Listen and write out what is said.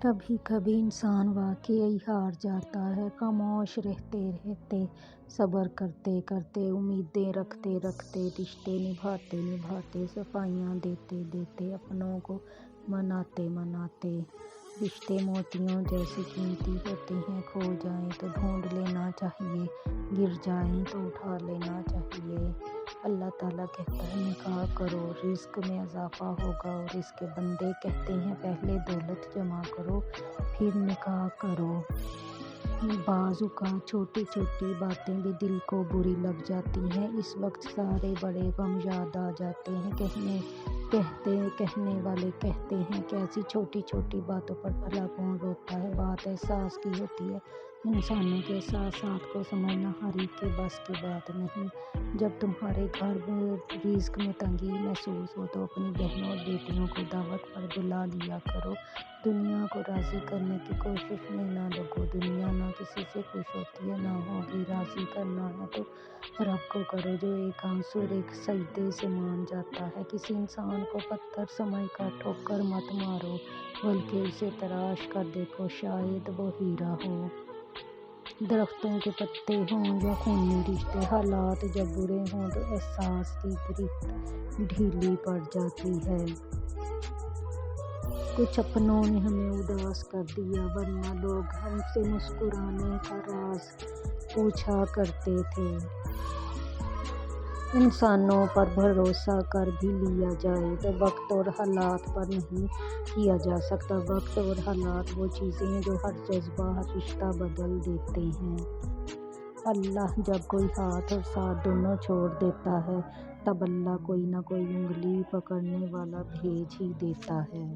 کبھی کبھی انسان واقعی ہار جاتا ہے۔ خاموش رہتے رہتے، صبر کرتے کرتے، امیدیں رکھتے رکھتے، رشتے نبھاتے نبھاتے، صفائیاں دیتے دیتے، اپنوں کو مناتے مناتے۔ رشتے موتیوں جیسے قیمتی ہوتے ہیں، کھو جائیں تو ڈھونڈ لینا چاہیے، گر جائیں تو اٹھا لینا چاہیے۔ اللہ تعالیٰ کہتا ہے نکاح کرو، رزق میں اضافہ ہوگا، اور اس کے بندے کہتے ہیں پہلے دولت جمع کرو پھر نکاح کرو۔ بعض اوقات چھوٹی چھوٹی باتیں بھی دل کو بری لگ جاتی ہیں، اس وقت سارے بڑے غم یاد آ جاتے ہیں۔ کہنے والے کہتے ہیں کہ ایسی چھوٹی چھوٹی باتوں پر بھلا کون روتا ہے، بات احساس کی ہوتی ہے۔ انسانوں کے احساسات کو سمجھنا ہر ایک کے بس کی بات نہیں۔ جب تمہارے گھر رزق میں تنگی محسوس ہو تو اپنی بہنوں اور بیٹیوں کو دعوت پر بلا لیا کرو۔ دنیا کو راضی کرنے کی کوشش میں نہ لگو، دنیا نہ کسی سے خوش ہوتی ہے نہ ہوگی۔ راضی کرنا ہے تو رب کو کرو جو ایک آنسو اور ایک سجدے سے مان جاتا ہے۔ کسی انسان کو پتھر سمجھ کر ٹھوکر مت مارو، بلکہ اسے تراش کر دیکھو، شاید وہ ہیرا ہو۔ درختوں کے پتے ہوں یا خونی رشتے، حالات جب برے ہوں تو احساس کی گرفت ڈھیلی پڑ جاتی ہے۔ کچھ اپنوں نے ہمیں اداس کر دیا، ورنہ لوگ ہم سے مسکرانے کا راز پوچھا کرتے تھے۔ انسانوں پر بھروسہ کر بھی لیا جائے تو وقت اور حالات پر نہیں کیا جا سکتا۔ وقت اور حالات وہ چیزیں ہیں جو ہر جذبہ، ہر رشتہ بدل دیتے ہیں۔ اللہ جب کوئی ہاتھ اور ساتھ دونوں چھوڑ دیتا ہے، تب اللہ کوئی نہ کوئی انگلی پکڑنے والا بھیج ہی دیتا ہے۔